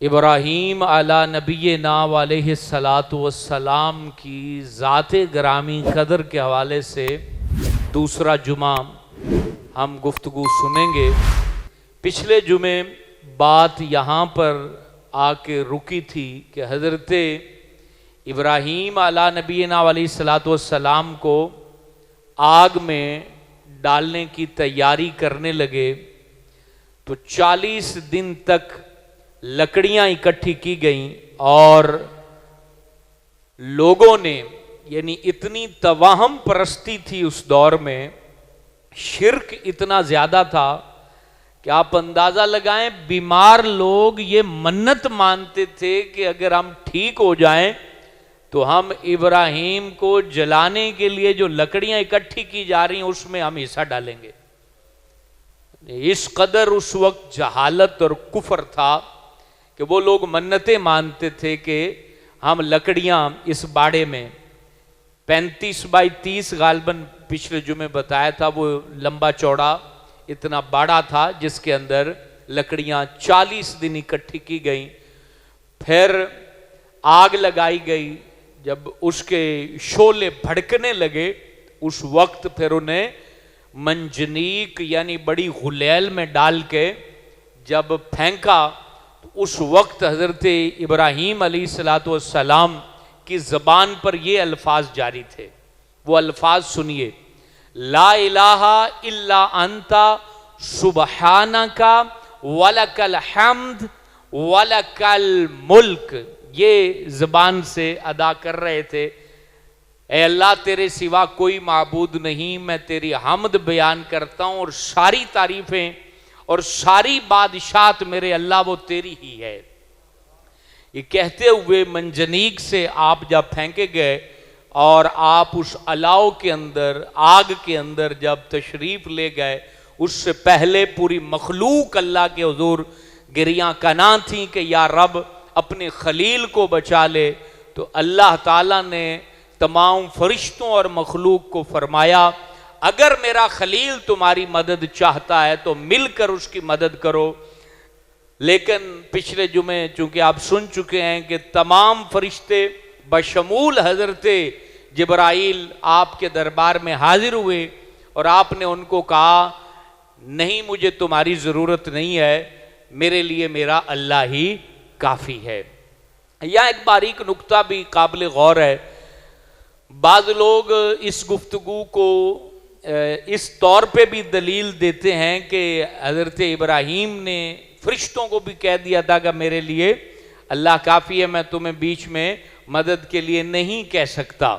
ابراہیم علی نبینا علیہ الصلاۃ والسلام کی ذات گرامی قدر کے حوالے سے دوسرا جمعہ ہم گفتگو سنیں گے۔ پچھلے جمعے بات یہاں پر آ کے رکی تھی کہ حضرت ابراہیم علی نبینا علیہ الصلاۃ والسلام کو آگ میں ڈالنے کی تیاری کرنے لگے تو 40 دن تک لکڑیاں اکٹھی کی گئیں اور لوگوں نے یعنی اتنی توہم پرستی تھی اس دور میں، شرک اتنا زیادہ تھا کہ آپ اندازہ لگائیں بیمار لوگ یہ منت مانتے تھے کہ اگر ہم ٹھیک ہو جائیں تو ہم ابراہیم کو جلانے کے لیے جو لکڑیاں اکٹھی کی جا رہی ہیں اس میں ہم حصہ ڈالیں گے۔ اس قدر اس وقت جہالت اور کفر تھا کہ وہ لوگ منتیں مانتے تھے کہ ہم لکڑیاں اس باڑے میں 35x30 غالباً پچھلے جمعے بتایا تھا، وہ لمبا چوڑا اتنا باڑا تھا جس کے اندر لکڑیاں 40 دن اکٹھی کی گئیں، پھر آگ لگائی گئی۔ جب اس کے شعلے بھڑکنے لگے اس وقت پھر انہیں منجنیق یعنی بڑی غلیل میں ڈال کے جب پھینکا تو اس وقت حضرت ابراہیم علیہ السلام کی زبان پر یہ الفاظ جاری تھے۔ وہ الفاظ سنیے، لا الہ الا انت سبحانک ولک الحمد ولک الملک، یہ زبان سے ادا کر رہے تھے۔ اے اللہ تیرے سوا کوئی معبود نہیں، میں تیری حمد بیان کرتا ہوں اور ساری تعریفیں اور ساری بادشاہت میرے اللہ وہ تیری ہی ہے۔ یہ کہتے ہوئے منجنیق سے آپ جب پھینکے گئے اور آپ اس الاؤ کے اندر آگ کے اندر جب تشریف لے گئے، اس سے پہلے پوری مخلوق اللہ کے حضور گریاں کنا تھیں کہ یا رب اپنے خلیل کو بچا لے، تو اللہ تعالیٰ نے تمام فرشتوں اور مخلوق کو فرمایا اگر میرا خلیل تمہاری مدد چاہتا ہے تو مل کر اس کی مدد کرو۔ لیکن پچھلے جمعے چونکہ آپ سن چکے ہیں کہ تمام فرشتے بشمول حضرت جبرائیل آپ کے دربار میں حاضر ہوئے اور آپ نے ان کو کہا نہیں مجھے تمہاری ضرورت نہیں ہے، میرے لیے میرا اللہ ہی کافی ہے۔ یہاں ایک باریک نکتہ بھی قابل غور ہے۔ بعض لوگ اس گفتگو کو اس طور پہ بھی دلیل دیتے ہیں کہ حضرت ابراہیم نے فرشتوں کو بھی کہہ دیا تھا کہ میرے لیے اللہ کافی ہے، میں تمہیں بیچ میں مدد کے لیے نہیں کہہ سکتا،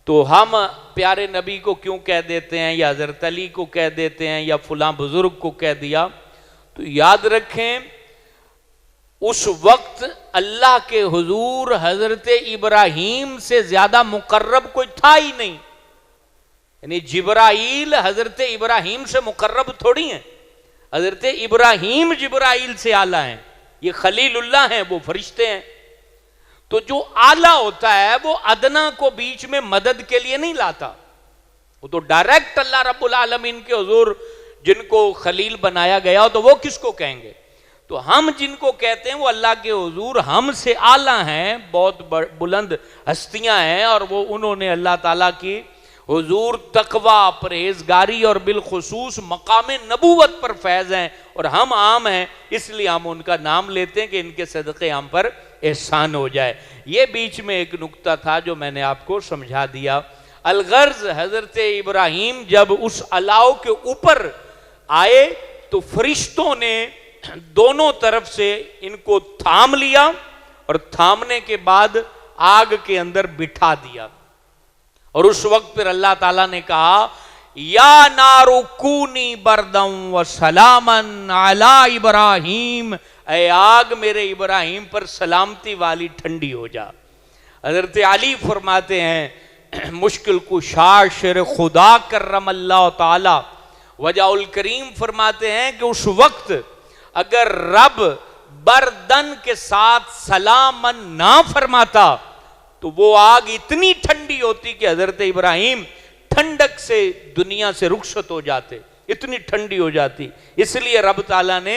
تو ہم پیارے نبی کو کیوں کہہ دیتے ہیں یا حضرت علی کو کہہ دیتے ہیں یا فلاں بزرگ کو کہہ دیا؟ تو یاد رکھیں اس وقت اللہ کے حضور حضرت ابراہیم سے زیادہ مقرب کوئی تھا ہی نہیں، یعنی جبرائیل حضرت ابراہیم سے مقرب تھوڑی ہیں، حضرت ابراہیم جبرائیل سے اعلیٰ ہیں، یہ خلیل اللہ ہیں، وہ فرشتے ہیں۔ تو جو اعلیٰ ہوتا ہے وہ ادنا کو بیچ میں مدد کے لیے نہیں لاتا، وہ تو ڈائریکٹ اللہ رب العالمین کے حضور جن کو خلیل بنایا گیا تو وہ کس کو کہیں گے؟ تو ہم جن کو کہتے ہیں وہ اللہ کے حضور ہم سے اعلیٰ ہیں، بہت بلند ہستیاں ہیں، اور وہ انہوں نے اللہ تعالیٰ کی حضور تقوی، پرہیزگاری اور بالخصوص مقام نبوت پر فیض ہیں، اور ہم عام ہیں اس لیے ہم ان کا نام لیتے ہیں کہ ان کے صدقے ہم پر احسان ہو جائے۔ یہ بیچ میں ایک نکتہ تھا جو میں نے آپ کو سمجھا دیا۔ الغرض حضرت ابراہیم جب اس الاؤ کے اوپر آئے تو فرشتوں نے دونوں طرف سے ان کو تھام لیا اور تھامنے کے بعد آگ کے اندر بٹھا دیا، اور اس وقت پھر اللہ تعالیٰ نے کہا یا نار کونی بردم و سلامن علی ابراہیم، اے آگ میرے ابراہیم پر سلامتی والی ٹھنڈی ہو جا۔ حضرت علی فرماتے ہیں مشکل کشا شیر خدا کرم اللہ تعالی وجہ الکریم فرماتے ہیں کہ اس وقت اگر رب بردن کے ساتھ سلامن نہ فرماتا تو وہ آگ اتنی ٹھنڈی ہوتی کہ حضرت ابراہیم ٹھنڈک سے دنیا سے رخصت ہو جاتے، اتنی ٹھنڈی ہو جاتی۔ اس لیے رب تعالیٰ نے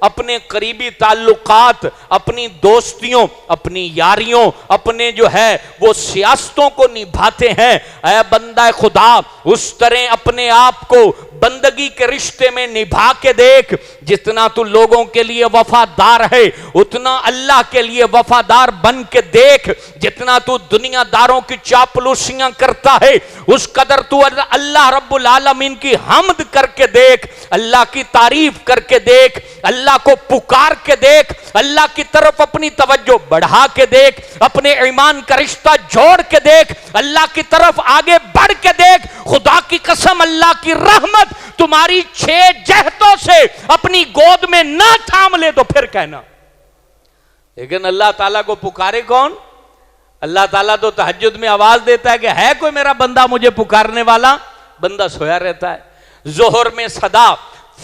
اپنے قریبی تعلقات، اپنی دوستیوں، اپنی یاریوں، اپنے جو ہے وہ سیاستوں کو نبھاتے ہیں، اے بندہ خدا اس طرح اپنے آپ کو بندگی کے رشتے میں نبھا کے دیکھ، جتنا تو لوگوں کے لیے وفادار ہے اتنا اللہ کے لیے وفادار بن کے دیکھ، جتنا تو دنیا داروں کی چاپلوسیاں کرتا ہے اس قدر تو اللہ رب العالمین کی حمد کر کے دیکھ، اللہ کی تعریف کر کے دیکھ، اللہ کو پکار کے دیکھ، اللہ کی طرف اپنی توجہ بڑھا کے دیکھ، اپنے ایمان کا رشتہ جوڑ کے دیکھ، اللہ کی طرف آگے بڑھ کے دیکھ۔ خدا کی قسم اللہ کی رحمت تمہاری 6 جہتوں سے اپنی گود میں نہ تھام لے تو پھر کہنا۔ لیکن اللہ تعالیٰ کو پکارے کون؟ اللہ تعالیٰ تو تہجد میں آواز دیتا ہے کہ ہے کوئی میرا بندہ مجھے پکارنے والا؟ بندہ سویا رہتا ہے۔ ظہر میں صدا،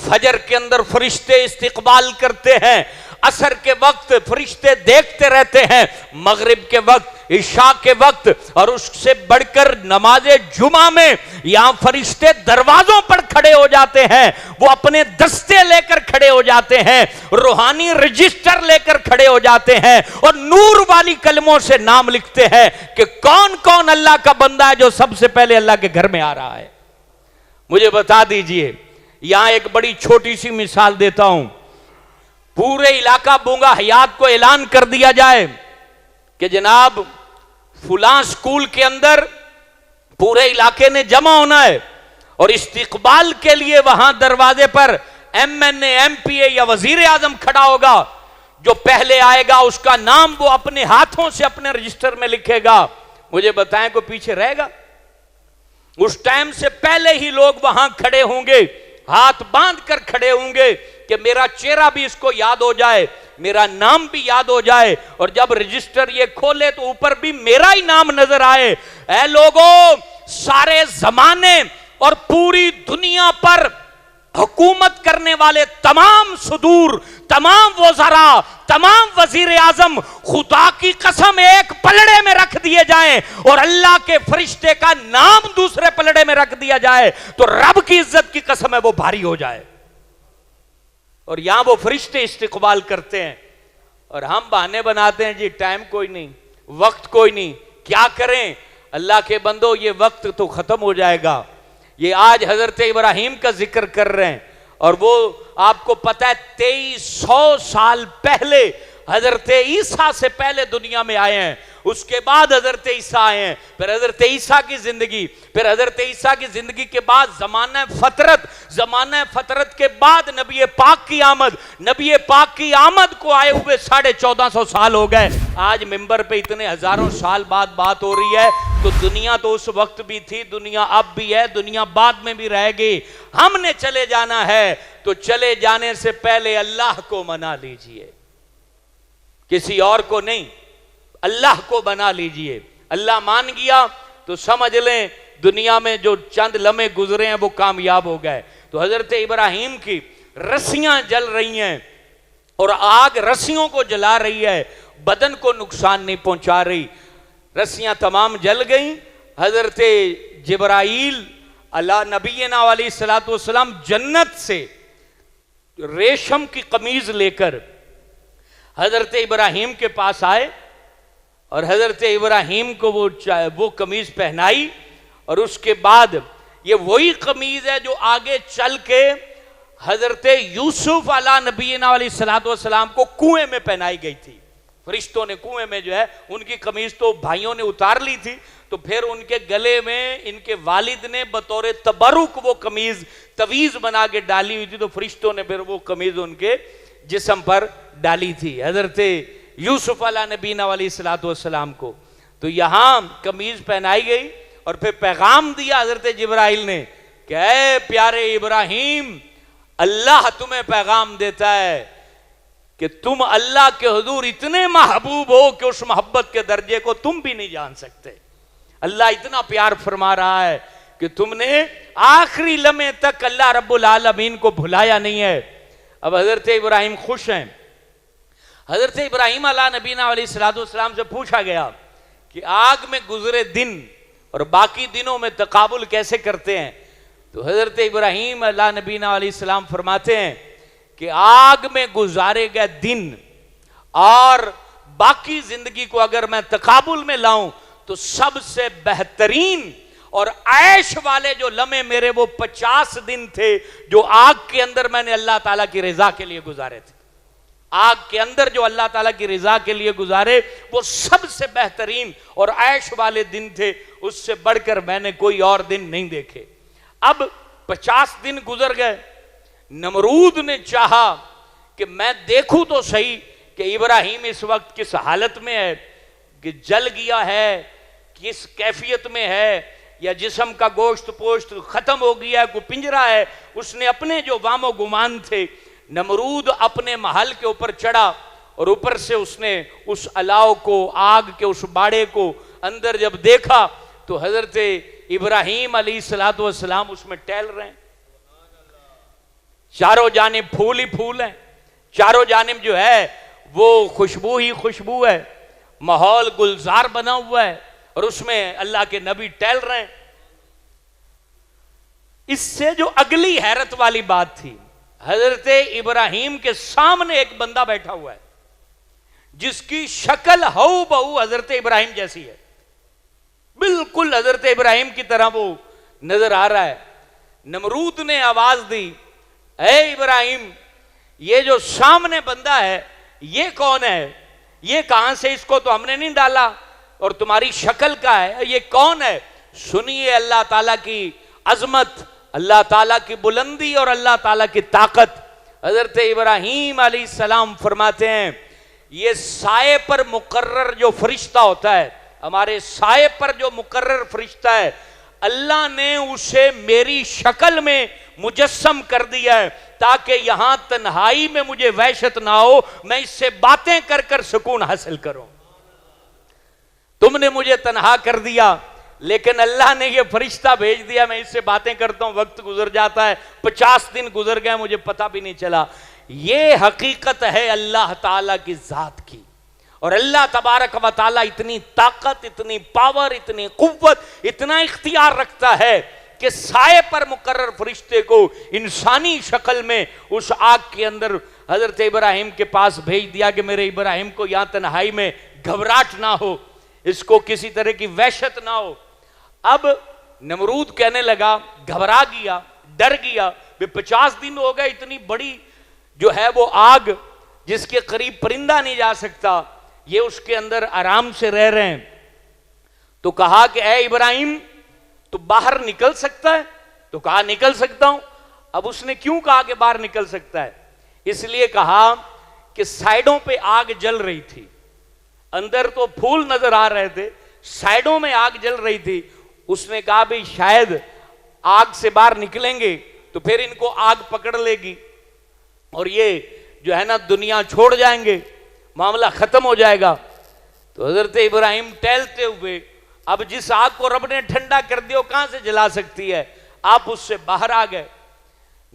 فجر کے اندر فرشتے استقبال کرتے ہیں، عصر کے وقت فرشتے دیکھتے رہتے ہیں، مغرب کے وقت، عشاء کے وقت، اور اس سے بڑھ کر نماز جمعہ میں یہاں فرشتے دروازوں پر کھڑے ہو جاتے ہیں، وہ اپنے دستے لے کر کھڑے ہو جاتے ہیں، روحانی رجسٹر لے کر کھڑے ہو جاتے ہیں اور نور والی کلموں سے نام لکھتے ہیں کہ کون کون اللہ کا بندہ ہے جو سب سے پہلے اللہ کے گھر میں آ رہا ہے۔ مجھے بتا دیجئے، یہاں ایک بڑی چھوٹی سی مثال دیتا ہوں، پورے علاقہ بونگا حیات کو اعلان کر دیا جائے کہ جناب فلاں سکول کے اندر پورے علاقے نے جمع ہونا ہے اور استقبال کے لیے وہاں دروازے پر ایم این اے، ایم پی اے یا وزیر اعظم کھڑا ہوگا، جو پہلے آئے گا اس کا نام وہ اپنے ہاتھوں سے اپنے رجسٹر میں لکھے گا۔ مجھے بتائیں کوئی پیچھے رہے گا؟ اس ٹائم سے پہلے ہی لوگ وہاں کھڑے ہوں گے، ہاتھ باندھ کر کھڑے ہوں گے کہ میرا چہرہ بھی اس کو یاد ہو جائے، میرا نام بھی یاد ہو جائے، اور جب رجسٹر یہ کھولے تو اوپر بھی میرا ہی نام نظر آئے۔ اے لوگوں، سارے زمانے اور پوری دنیا پر حکومت کرنے والے تمام صدور، تمام وزراء، تمام وزیر اعظم خدا کی قسم ایک پلڑے میں رکھ دیے جائیں اور اللہ کے فرشتے کا نام دوسرے پلڑے میں رکھ دیا جائے تو رب کی عزت کی قسم ہے وہ بھاری ہو جائے۔ اور یہاں وہ فرشتے استقبال کرتے ہیں اور ہم بہانے بناتے ہیں جی ٹائم کوئی نہیں، وقت کوئی نہیں، کیا کریں؟ اللہ کے بندو یہ وقت تو ختم ہو جائے گا۔ یہ آج حضرت ابراہیم کا ذکر کر رہے ہیں اور وہ آپ کو پتہ ہے 2300 سال پہلے حضرت عیسیٰ سے پہلے دنیا میں آئے ہیں، اس کے بعد حضرت عیسیٰ آئے ہیں، پھر حضرت عیسیٰ کی زندگی، پھر حضرت عیسیٰ کی زندگی کے بعد زمانہ فترت کے بعد نبی پاک کی آمد، نبی پاک کی آمد کو آئے ہوئے 1450 سال ہو گئے۔ آج ممبر پہ اتنے ہزاروں سال بعد بات ہو رہی ہے تو دنیا تو اس وقت بھی تھی، دنیا اب بھی ہے، دنیا بعد میں بھی رہے گی۔ ہم نے چلے جانا ہے تو چلے جانے سے پہلے اللہ کو منا لیجئے، کسی اور کو نہیں، اللہ کو بنا لیجئے۔ اللہ مان گیا تو سمجھ لیں دنیا میں جو چند لمحے گزرے ہیں وہ کامیاب ہو گئے۔ تو حضرت ابراہیم کی رسیاں جل رہی ہیں اور آگ رسیوں کو جلا رہی ہے، بدن کو نقصان نہیں پہنچا رہی۔ رسیاں تمام جل گئیں۔ حضرت جبرائیل اللہ نبینا علیہ الصلوۃ والسلام جنت سے ریشم کی قمیض لے کر حضرت ابراہیم کے پاس آئے اور حضرت ابراہیم کو وہ قمیض پہنائی، اور اس کے بعد یہ وہی قمیض ہے جو آگے چل کے حضرت یوسف علیہ نبینا علیہ الصلوۃ والسلام کو کنویں میں پہنائی گئی تھی۔ فرشتوں نے کنویں میں جو ہے ان کی قمیض تو بھائیوں نے اتار لی تھی، تو پھر ان کے گلے میں ان کے والد نے بطور تبرک وہ قمیض تویز بنا کے ڈالی ہوئی تھی، تو فرشتوں نے پھر وہ قمیض ان کے جسم پر ڈالی تھی حضرت یوسف علیہ نبینا علیہ الصلوۃ والسلام کو۔ تو یہاں قمیض پہنائی گئی اور پھر پیغام دیا حضرت جبرائیل نے کہ اے پیارے ابراہیم، اللہ تمہیں پیغام دیتا ہے کہ تم اللہ کے حضور اتنے محبوب ہو کہ اس محبت کے درجے کو تم بھی نہیں جان سکتے۔ اللہ اتنا پیار فرما رہا ہے کہ تم نے آخری لمحے تک اللہ رب العالمین کو بھلایا نہیں ہے۔ اب حضرت ابراہیم خوش ہیں۔ حضرت ابراہیم علیہ نبینا علیہ الصلوۃ والسلام سے پوچھا گیا کہ آگ میں گزرے دن اور باقی دنوں میں تقابل کیسے کرتے ہیں؟ تو حضرت ابراہیم علیہ نبینا علیہ السلام فرماتے ہیں کہ آگ میں گزارے گئے دن اور باقی زندگی کو اگر میں تقابل میں لاؤں تو سب سے بہترین اور عیش والے جو لمحے میرے وہ 50 دن تھے جو آگ کے اندر میں نے اللہ تعالیٰ کی رضا کے لیے گزارے تھے. آگ کے اندر جو اللہ تعالیٰ کی رضا کے لیے گزارے وہ سب سے بہترین اور عیش والے دن تھے. اس سے بڑھ کر میں نے کوئی اور دن نہیں دیکھے. اب 50 دن گزر گئے. نمرود نے چاہا کہ میں دیکھوں تو صحیح کہ ابراہیم اس وقت کس حالت میں ہے, کہ جل گیا ہے, کس کیفیت میں ہے, یا جسم کا گوشت پوشت ختم ہو گیا ہے, کوئی پنجرا ہے. اس نے اپنے جو وام و گمان تھے, نمرود اپنے محل کے اوپر چڑھا اور اوپر سے اس نے اس الاؤ کو, آگ کے اس باڑے کو اندر جب دیکھا تو حضرت ابراہیم علیہ السلام اس میں ٹہل رہے ہیں. چاروں جانب پھول ہی پھول ہیں, چاروں جانب جو ہے وہ خوشبو ہی خوشبو ہے, ماحول گلزار بنا ہوا ہے اور اس میں اللہ کے نبی ٹہل رہے ہیں. اس سے جو اگلی حیرت والی بات تھی, حضرت ابراہیم کے سامنے ایک بندہ بیٹھا ہوا ہے جس کی شکل ہو بہو حضرت ابراہیم جیسی ہے, بالکل حضرت ابراہیم کی طرح وہ نظر آ رہا ہے. نمرود نے آواز دی, اے ابراہیم, یہ جو سامنے بندہ ہے یہ کون ہے؟ یہ کہاں سے, اس کو تو ہم نے نہیں ڈالا اور تمہاری شکل کا ہے, یہ کون ہے؟ سنیے اللہ تعالیٰ کی عظمت, اللہ تعالیٰ کی بلندی اور اللہ تعالیٰ کی طاقت. حضرت ابراہیم علیہ السلام فرماتے ہیں یہ سائے پر مقرر جو فرشتہ ہوتا ہے, ہمارے سائے پر جو مقرر فرشتہ ہے, اللہ نے اسے میری شکل میں مجسم کر دیا ہے تاکہ یہاں تنہائی میں مجھے وحشت نہ ہو, میں اس سے باتیں کر کر سکون حاصل کروں. تم نے مجھے تنہا کر دیا لیکن اللہ نے یہ فرشتہ بھیج دیا, میں اس سے باتیں کرتا ہوں, وقت گزر جاتا ہے, 50 دن گزر گئے مجھے پتہ بھی نہیں چلا. یہ حقیقت ہے اللہ تعالیٰ کی ذات کی. اور اللہ تبارک و تعالیٰ اتنی طاقت, اتنی پاور, اتنی قوت, اتنا اختیار رکھتا ہے کہ سائے پر مقرر فرشتے کو انسانی شکل میں اس آگ کے اندر حضرت ابراہیم کے پاس بھیج دیا کہ میرے ابراہیم کو یہاں تنہائی میں گھبراہٹ نہ ہو, اس کو کسی طرح کی وحشت نہ ہو. اب نمرود کہنے لگا, گھبرا گیا, ڈر گیا, 50 دن ہو گئے, اتنی بڑی جو ہے وہ آگ جس کے قریب پرندہ نہیں جا سکتا, یہ اس کے اندر آرام سے رہ رہے ہیں. تو کہا کہ اے ابراہیم تو باہر نکل سکتا ہے؟ تو کہا نکل سکتا ہوں. اب اس نے کیوں کہا کہ باہر نکل سکتا ہے؟ اس لیے کہا کہ سائیڈوں پہ آگ جل رہی تھی, اندر تو پھول نظر آ رہے تھے, سائیڈوں میں آگ جل رہی تھی. اس نے کہا بھی شاید آگ سے باہر نکلیں گے تو پھر ان کو آگ پکڑ لے گی اور یہ جو ہے نا دنیا چھوڑ جائیں گے, معاملہ ختم ہو جائے گا. تو حضرت ابراہیم ٹہلتے ہوئے, اب جس آگ کو رب نے ٹھنڈا کر دیا کہاں سے جلا سکتی ہے, آپ اس سے باہر آ گئے.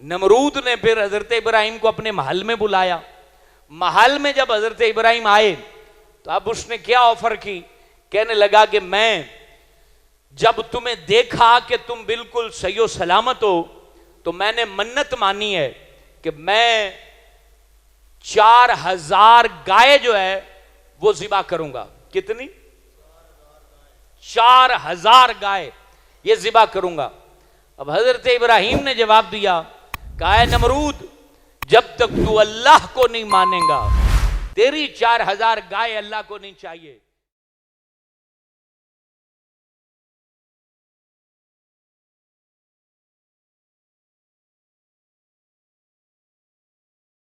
نمرود نے پھر حضرت ابراہیم کو اپنے محل میں بلایا. محل میں جب حضرت ابراہیم آئے تو اب اس نے کیا آفر کی, کہنے لگا کہ میں جب تمہیں دیکھا کہ تم بالکل صحیح و سلامت ہو تو میں نے منت مانی ہے کہ میں 4000 گائے جو ہے وہ ذبح کروں گا. کتنی؟ 4000 گائے یہ ذبح کروں گا. اب حضرت ابراہیم نے جواب دیا, کہا اے نمرود, جب تک تو اللہ کو نہیں مانے گا تیری 4000 گائے اللہ کو نہیں چاہیے.